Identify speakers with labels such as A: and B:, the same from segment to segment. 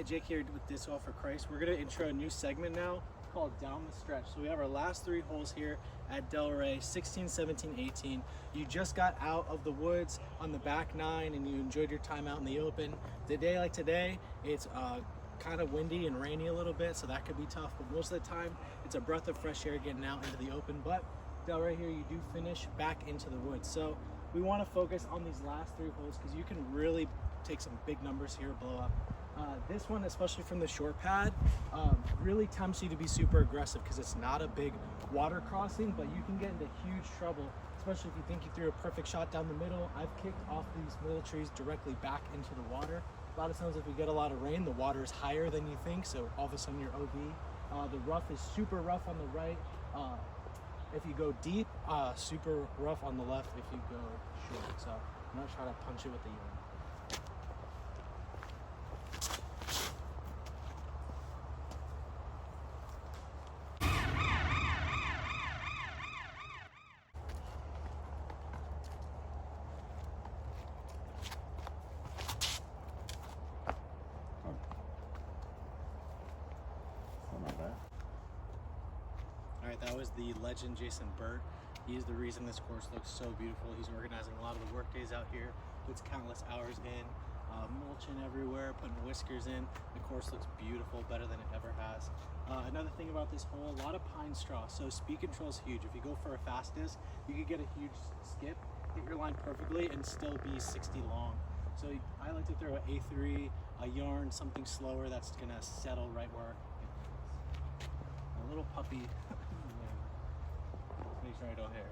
A: Hi, Jake here with Disc Golf for Christ. We're going to intro a new segment now called Down the Stretch. So we have our last 3 holes here at Delray, 16, 17, 18. You just got out of the woods on the back 9 and you enjoyed your time out in the open. The day like today, it's kind of windy and rainy a little bit, so that could be tough, but most of the time it's a breath of fresh air getting out into the open. But Delray here, you do finish back into the woods. So we want to focus on these last 3 holes because you can really take some big numbers here, blow up. This one, especially from the short pad, really tempts you to be super aggressive because it's not a big water crossing, but you can get into huge trouble, especially if you think you threw a perfect shot down the middle. I've kicked off these middle trees directly back into the water. A lot of times if we get a lot of rain, the water is higher than you think, so all of a sudden you're OB. The rough is super rough on the right. If you go deep, super rough on the left if you go short. So I'm not trying to punch it with the urine. Alright, that was the legend Jason Burt. He's the reason this course looks so beautiful. He's organizing a lot of the work days out here, puts countless hours in, mulching everywhere, putting whiskers in. The course looks beautiful, better than it ever has. Another thing about this hole, a lot of pine straw, so speed control is huge. If you go for a fastest, you could get a huge skip, hit your line perfectly, and still be 60 long. So I like to throw an A3, a yarn, something slower that's gonna settle right where a little puppy. Make sure I don't hit her.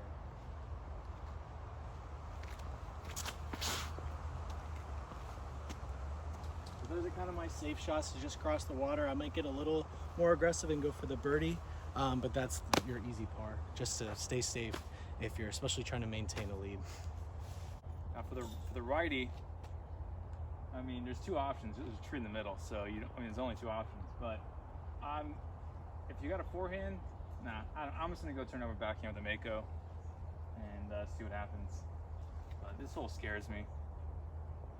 A: So those are kind of my safe shots to just cross the water. I might get a little more aggressive and go for the birdie, but that's your easy par, just to stay safe if you're especially trying to maintain a lead.
B: Now for the righty, I mean, there's 2 options. There's a tree in the middle, so there's only 2 options. But if you got a forehand, nah, I'm just gonna go turn over backhand with a Mako and see what happens. This hole scares me. I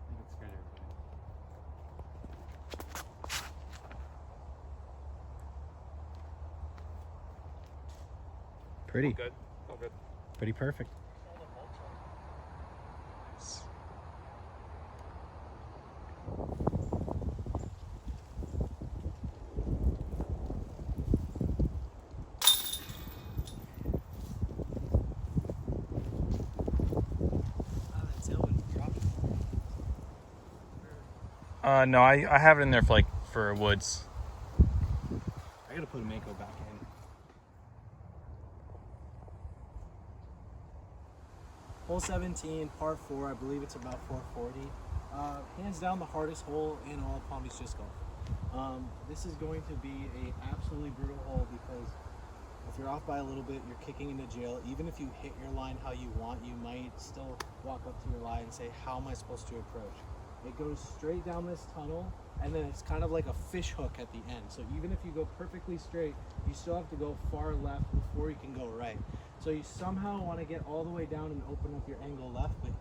B: think it scares everybody.
A: Pretty.
B: All good. All good.
A: Pretty perfect.
B: No, I have it in there for woods.
A: I gotta put a Mako back in. Hole 17, par 4. I believe it's about 440. Hands down the hardest hole in all of Palm Beach disc golf. This is going to be an absolutely brutal hole because if you're off by a little bit, you're kicking into jail. Even if you hit your line how you want, you might still walk up to your line and say, how am I supposed to approach? It goes straight down this tunnel, and then it's kind of like a fish hook at the end. So even if you go perfectly straight, you still have to go far left before you can go right. So you somehow want to get all the way down and open up your angle left, but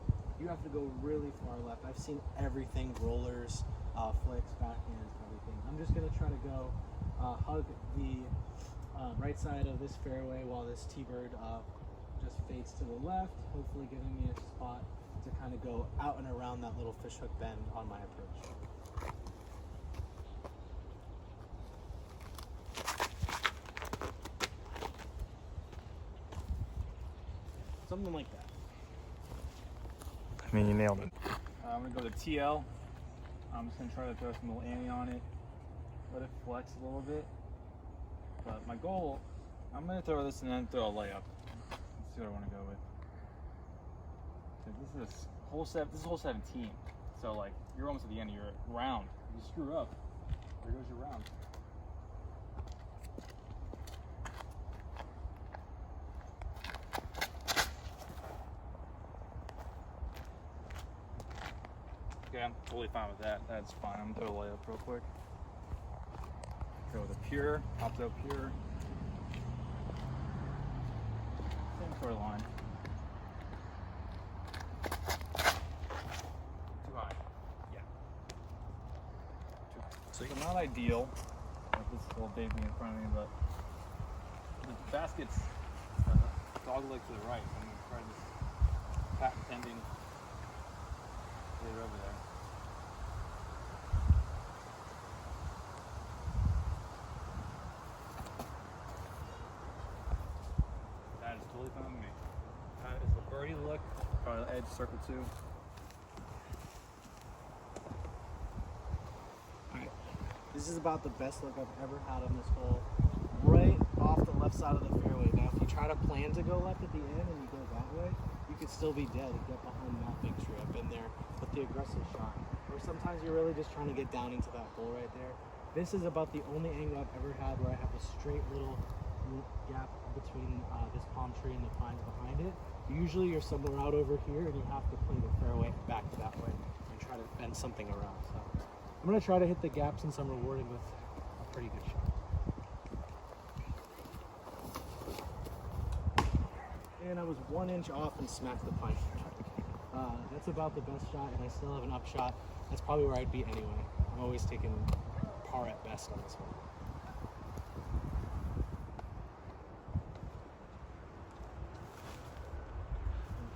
A: you have to go really far left. I've seen everything, rollers, flicks, backhands, everything. I'm just gonna try to go hug the right side of this fairway while this T-bird just fades to the left, hopefully giving me a spot to kind of go out and around that little fishhook bend on my approach. Something like that.
B: I mean, you nailed it. I'm gonna go to TL. I'm just gonna try to throw some little ante on it, let it flex a little bit. But my goal, I'm gonna throw this and then throw a layup. Let's see what I want to go with. This is hole 17, so like you're almost at the end of your round. If you screw up, there goes your round. Okay, I'm totally fine with that. That's fine. I'm gonna throw a layup real quick. Go with a pure, popped up pure. Same sort of line. So not ideal. This little baby in front of me, but the basket's dog leg to the right. So I'm going to try this patent pending later over there. That is totally fine with me. That is the birdie look. Probably the edge circle too.
A: This is about the best look I've ever had on this hole. Right off the left side of the fairway. Now, if you try to plan to go left at the end and you go that way, you could still be dead and get behind that big tree. I've been there with the aggressive shot. Or sometimes you're really just trying to get down into that hole right there. This is about the only angle I've ever had where I have a straight little gap between this palm tree and the pines behind it. Usually you're somewhere out over here and you have to play the fairway back that way and try to bend something around. So I'm going to try to hit the gap since I'm rewarded with a pretty good shot. And I was 1 inch off and smacked the pine tree. That's about the best shot, and I still have an upshot. That's probably where I'd be anyway. I'm always taking par at best on this one.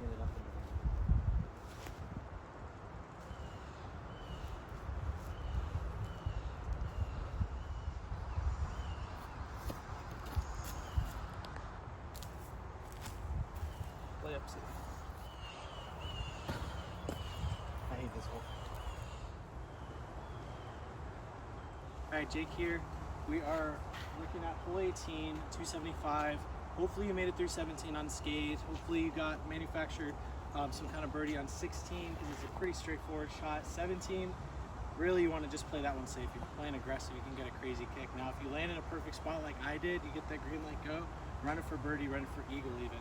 A: Get it up in the air. Play up safe. I hate this hole. Alright, Jake here. We are looking at hole 18, 275. Hopefully you made it through 17 unscathed. Hopefully you got manufactured some kind of birdie on 16 because it's a pretty straightforward shot. 17, really you want to just play that one safe. If you're playing aggressive, you can get a crazy kick. Now if you land in a perfect spot like I did, you get that green light go, run it for birdie, run it for eagle even.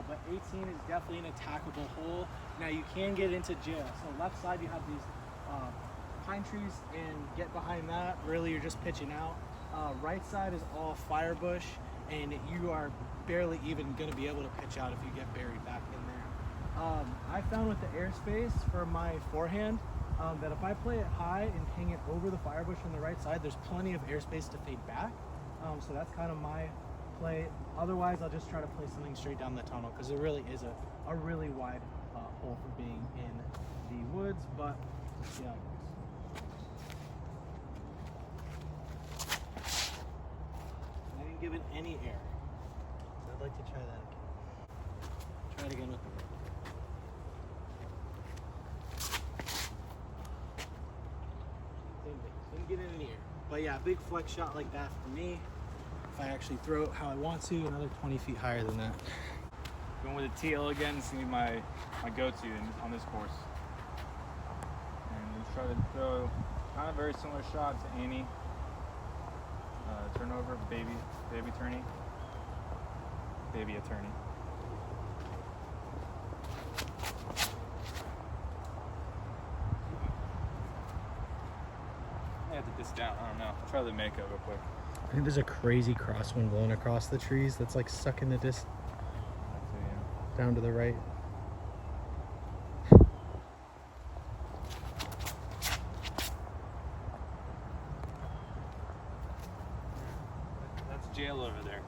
A: But 18 is definitely an attackable hole. Now you can get into jail. So left side you have these pine trees and get behind that. Really you're just pitching out. Right side is all fire bush and you are barely even going to be able to pitch out if you get buried back in there. I found with the airspace for my forehand that if I play it high and hang it over the fire bush on the right side, there's plenty of airspace to fade back. So that's kind of my play. Otherwise, I'll just try to play something straight down the tunnel because it really is a really wide hole for being in the woods. But yeah. I didn't give it any air. So I'd like to try that again. Try it again with the rope. Same thing. Didn't get any air. But yeah, big flex shot like that for me. If I actually throw it how I want to, another 20 feet higher than that.
B: Going with the TL again, this is gonna be my go-to on this course. And let's try to throw kind of very similar shot to Annie. Turnover, baby turning, baby attorney. I have to disc down, I don't know. I'll try the Mako real quick.
A: I think there's a crazy crosswind blowing across the trees that's like sucking the disc down to the right.
B: That's jail over there.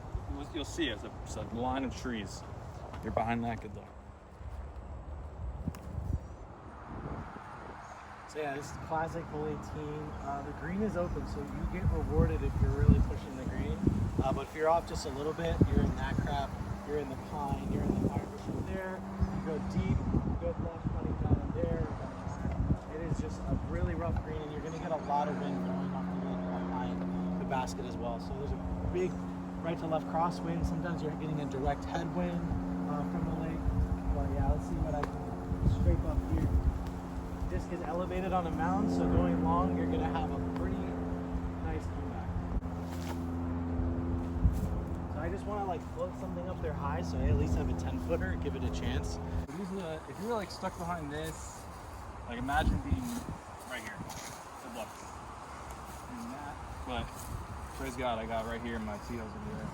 B: You'll see it's a line of trees. You're behind that, good luck.
A: So yeah, this is classic hole 18. The green is open, so you get rewarded if you're really pushing the green. But if you're off just a little bit, you're in that crap, you're in the pine, you're in the fire bush up there, you go deep, good left, running down in there. It is just a really rough green, and you're going to get a lot of wind going off the lake behind the basket as well. So there's a big right to left crosswind. Sometimes you're getting a direct headwind from the lake. But yeah, let's see what I can scrape up here. Disc is elevated on a mound, so going long, you're going to have a pretty nice comeback. So I just want to like float something up there high, so I at least have a 10-footer, give it a chance.
B: If you're like stuck behind this, like imagine being right here. Good luck. And that, but praise God, I got right here my TLs over there.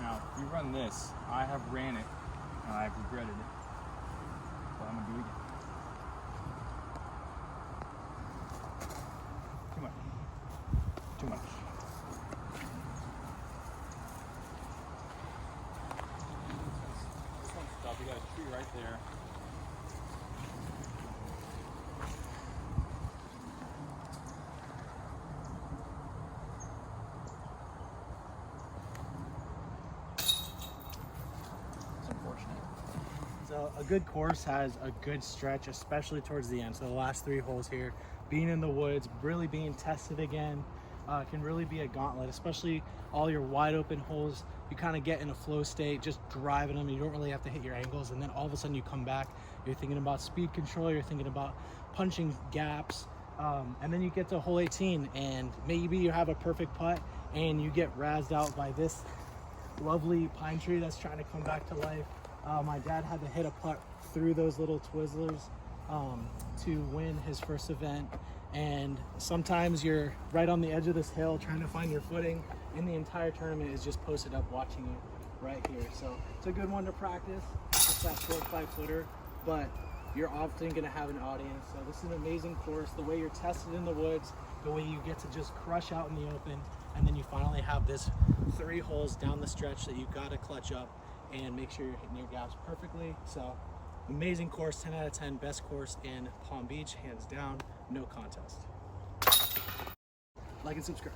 B: Now, if you run this, I have ran it, and I've regretted it. But I'm gonna do it again.
A: So a good course has a good stretch, especially towards the end. So the last 3 holes here, being in the woods, really being tested again, can really be a gauntlet, especially all your wide open holes. You kind of get in a flow state, just driving them. You don't really have to hit your angles. And then all of a sudden you come back, you're thinking about speed control, you're thinking about punching gaps. And then you get to hole 18 and maybe you have a perfect putt and you get razzed out by this lovely pine tree that's trying to come back to life. My dad had to hit a putt through those little Twizzlers to win his first event. And sometimes you're right on the edge of this hill trying to find your footing, and the entire tournament is just posted up watching you right here. So it's a good one to practice. It's that short 5-footer, but you're often going to have an audience. So this is an amazing course. The way you're tested in the woods, the way you get to just crush out in the open, and then you finally have this 3 holes down the stretch that you've got to clutch up and make sure you're hitting your gaps perfectly. So amazing course, 10 out of 10, best course in Palm Beach, hands down, no contest. Like and subscribe.